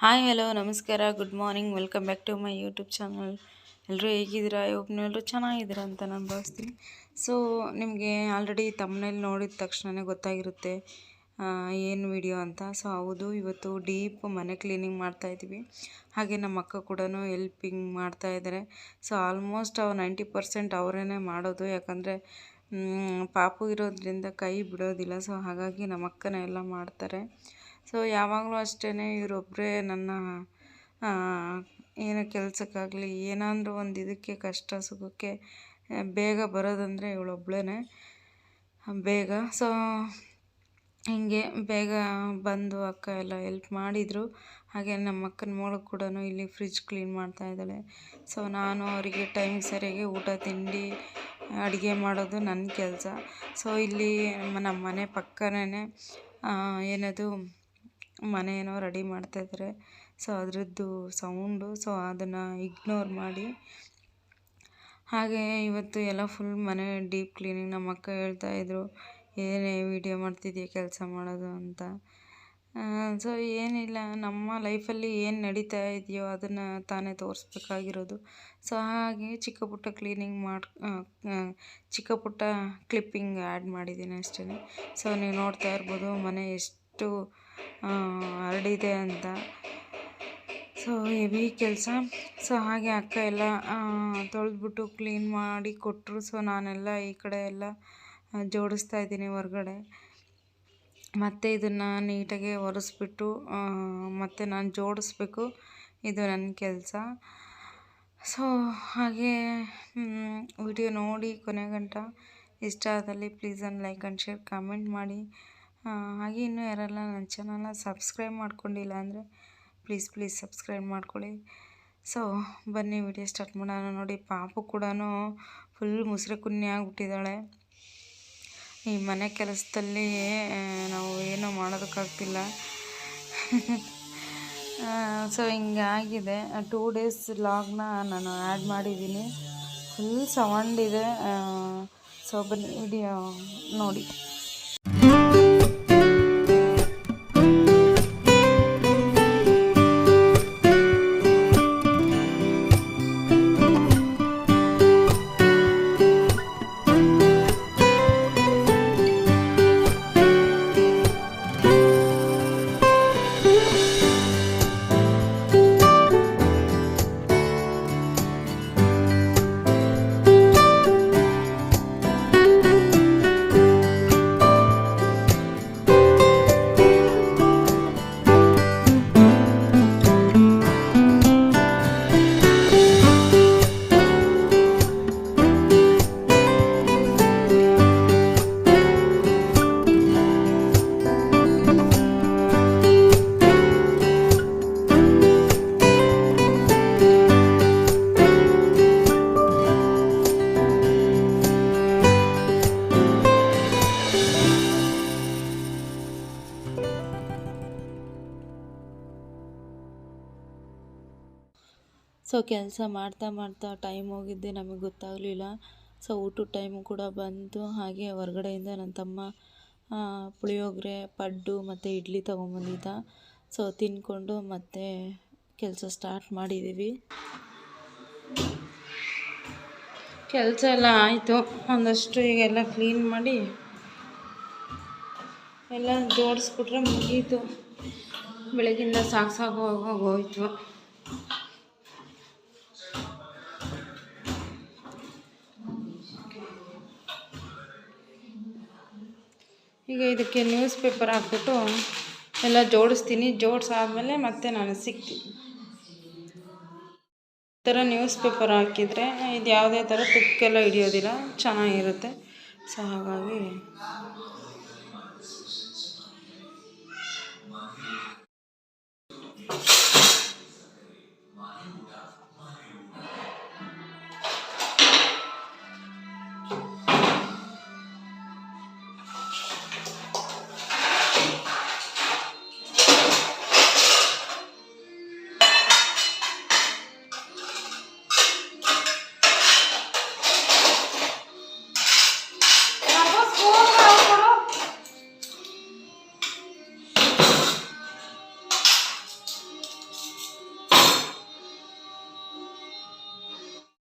Hi hello ನಮಸ್ಕಾರ good morning welcome back to my YouTube channel. ಎಲ್ಲರೂ ಹೇಗಿದ್ದೀರಾ? ಎಲ್ಲರೂ ಚೆನ್ನಾಗಿದ್ದೀರಾ ಅಂತ ನಾನು ಭಾವಿಸ್ತೀನಿ. ಸೊ ನಿಮಗೆ ಆಲ್ರೆಡಿ ತಮ್ಮನೇಲಿ ನೋಡಿದ ತಕ್ಷಣವೇ ಗೊತ್ತಾಗಿರುತ್ತೆ ಏನು ವಿಡಿಯೋ ಅಂತ. ಸೊ ಹೌದು, ಇವತ್ತು ಡೀಪ್ ಮನೆ ಕ್ಲೀನಿಂಗ್ ಮಾಡ್ತಾಯಿದ್ದೀವಿ. ಹಾಗೆ ನಮ್ಮ ಅಕ್ಕ ಕೂಡ ಹೆಲ್ಪಿಂಗ್ ಮಾಡ್ತಾಯಿದ್ದಾರೆ. ಸೊ ಆಲ್ಮೋಸ್ಟ್ 90% ಅವರೇ ಮಾಡೋದು, ಯಾಕಂದರೆ ಪಾಪು ಇರೋದ್ರಿಂದ ಕೈ ಬಿಡೋದಿಲ್ಲ. ಸೊ ಹಾಗಾಗಿ ನಮ್ಮ ಅಕ್ಕನೇ ಎಲ್ಲ ಮಾಡ್ತಾರೆ. ಸೊ ಯಾವಾಗಲೂ ಅಷ್ಟೇ ಇವರೊಬ್ಬರೇ ನನ್ನ ಏನೋ ಕೆಲಸಕ್ಕಾಗಲಿ ಏನಾದರೂ ಒಂದು ಇದಕ್ಕೆ ಕಷ್ಟ ಸುಖಕ್ಕೆ ಬೇಗ ಬರೋದಂದರೆ ಇವಳೊಬ್ಬಳೇ ಬೇಗ. ಸೊ ಹಿಂಗೆ ಬೇಗ ಬಂದು ಅಕ್ಕ ಎಲ್ಲ ಹೆಲ್ಪ್ ಮಾಡಿದರು. ಹಾಗೆ ನಮ್ಮ ಅಕ್ಕನ ಮಗಳು ಕೂಡ ಇಲ್ಲಿ ಫ್ರಿಜ್ ಕ್ಲೀನ್ ಮಾಡ್ತಾಯಿದ್ದಾಳೆ. ಸೊ ನಾನು ಅವರಿಗೆ ಟೈಮ್ ಸರಿಯಾಗಿ ಊಟ ತಿಂಡಿ ಅಡುಗೆ ಮಾಡೋದು ನನ್ನ ಕೆಲಸ. ಸೊ ಇಲ್ಲಿ ನಮ್ಮ ಮನೆ ಪಕ್ಕನೇ ಏನದು ಮನೆ ಏನೋ ರೆಡಿ ಮಾಡ್ತಾಯಿದ್ದಾರೆ. ಸೊ ಅದರದ್ದು ಸೌಂಡು, ಸೊ ಅದನ್ನು ಇಗ್ನೋರ್ ಮಾಡಿ. ಹಾಗೆ ಇವತ್ತು ಎಲ್ಲ ಫುಲ್ ಮನೆ ಡೀಪ್ ಕ್ಲೀನಿಂಗ್. ನಮ್ಮ ಅಕ್ಕ ಹೇಳ್ತಾಯಿದ್ರು, ಏನೇ ವಿಡಿಯೋ ಮಾಡ್ತಿದ್ದೀಯ ಕೆಲಸ ಮಾಡೋದು ಅಂತ. ಸೊ ಏನಿಲ್ಲ, ನಮ್ಮ ಲೈಫಲ್ಲಿ ಏನು ನಡೀತಾ ಇದೆಯೋ ಅದನ್ನು ತಾನೇ ತೋರಿಸ್ಬೇಕಾಗಿರೋದು. ಸೊ ಹಾಗೆ ಚಿಕ್ಕ ಪುಟ್ಟ ಕ್ಲೀನಿಂಗ್ ಚಿಕ್ಕ ಪುಟ್ಟ ಕ್ಲಿಪ್ಪಿಂಗ್ ಆ್ಯಡ್ ಮಾಡಿದ್ದೀನಿ ಅಷ್ಟೇ. ಸೊ ನೀವು ನೋಡ್ತಾ ಇರ್ಬೋದು ಮನೆ ಎಷ್ಟು ಹರಡಿದೆ ಅಂತ. ಸೊ ಹೆವಿ ಕೆಲಸ. ಸೊ ಹಾಗೆ ಅಕ್ಕ ಎಲ್ಲ ತೊಳೆದ್ಬಿಟ್ಟು ಕ್ಲೀನ್ ಮಾಡಿ ಕೊಟ್ಟರು. ಸೊ ನಾನೆಲ್ಲ ಈ ಕಡೆ ಎಲ್ಲ ಜೋಡಿಸ್ತಾ ಇದ್ದೀನಿ ಹೊರಗಡೆ. ಮತ್ತು ಇದನ್ನು ನೀಟಾಗಿ ಒರೆಸ್ಬಿಟ್ಟು ಮತ್ತು ನಾನು ಜೋಡಿಸ್ಬೇಕು. ಇದು ನನ್ನ ಕೆಲಸ. ಸೊ ಹಾಗೆ ವಿಡಿಯೋ ನೋಡಿ ಕೊನೆ ಗಂಟ ಇಷ್ಟ ಆದಲ್ಲಿ ಪ್ಲೀಸ್ ಒಂದು ಲೈಕ್ ಆ್ಯಂಡ್ ಶೇರ್ ಕಾಮೆಂಟ್ ಮಾಡಿ. ಹಾಗೆ ಇನ್ನೂ ಯಾರೆಲ್ಲ ನನ್ನ ಚಾನಲ್ನ ಸಬ್ಸ್ಕ್ರೈಬ್ ಮಾಡ್ಕೊಂಡಿಲ್ಲ ಅಂದರೆ ಪ್ಲೀಸ್ ಸಬ್ಸ್ಕ್ರೈಬ್ ಮಾಡ್ಕೊಳ್ಳಿ. ಸೊ ಬನ್ನಿ ವಿಡಿಯೋ ಸ್ಟಾರ್ಟ್ ಮಾಡೋಣ. ನೋಡಿ, ಪಾಪು ಕೂಡ ಫುಲ್ ಮುಸ್ರೆ ಕುನ್ನಿ ಆಗಿಬಿಟ್ಟಿದ್ದಾಳೆ. ಈ ಮನೆ ಕೆಲಸದಲ್ಲಿ ನಾವು ಏನೂ ಮಾಡೋದಕ್ಕಾಗ್ತಿಲ್ಲ. ಸೊ ಹಿಂಗಾಗಿದೆ. 2 ಡೇಸ್ ಲಾಗ್ನ ನಾನು ಆ್ಯಡ್ ಮಾಡಿದ್ದೀನಿ. ಫುಲ್ ಸೌಂಡ್ ಇದೆ. ಸೊ ಬನ್ನಿ ವಿಡಿಯೋ ನೋಡಿ. ಸೊ ಕೆಲಸ ಮಾಡ್ತಾ ಟೈಮ್ ಹೋಗಿದ್ದೆ ನಮಗೆ ಗೊತ್ತಾಗಲಿಲ್ಲ. ಸೊ ಊಟದ ಟೈಮು ಕೂಡ ಬಂತು. ಹಾಗೆ ಹೊರಗಡೆಯಿಂದ ನನ್ನ ತಮ್ಮ ಪುಳಿಯೋಗರೆ, ಪಡ್ಡು ಮತ್ತು ಇಡ್ಲಿ ತೊಗೊಂಬಂದಿದ್ದ. ಸೊ ತಿಂದ್ಕೊಂಡು ಮತ್ತೆ ಕೆಲಸ ಸ್ಟಾರ್ಟ್ ಮಾಡಿದ್ದೀವಿ. ಕೆಲಸ ಎಲ್ಲ ಆಯಿತು ಒಂದಷ್ಟು. ಈಗೆಲ್ಲ ಕ್ಲೀನ್ ಮಾಡಿ ಎಲ್ಲ ಜೋಡಿಸ್ಬಿಟ್ರೆ ಮುಗೀತು. ಬೆಳಗಿಂದ ಸಾಕಾಗೋಯ್ತು. ಈಗ ಇದಕ್ಕೆ ನ್ಯೂಸ್ ಪೇಪರ್ ಹಾಕ್ಬಿಟ್ಟು ಎಲ್ಲ ಜೋಡಿಸ್ತೀನಿ. ಜೋಡಿಸಾದ್ಮೇಲೆ ಮತ್ತೆ ನಾನು ಸಿಗ್ತೀನಿ. ಈ ಥರ ನ್ಯೂಸ್ ಪೇಪರ್ ಹಾಕಿದರೆ ಇದು ಯಾವುದೇ ಥರ ತುಕ್ಕೆಲ್ಲ ಹಿಡಿಯೋದಿಲ್ಲ, ಚೆನ್ನಾಗಿರುತ್ತೆ. ಸೊ ಹಾಗಾಗಿ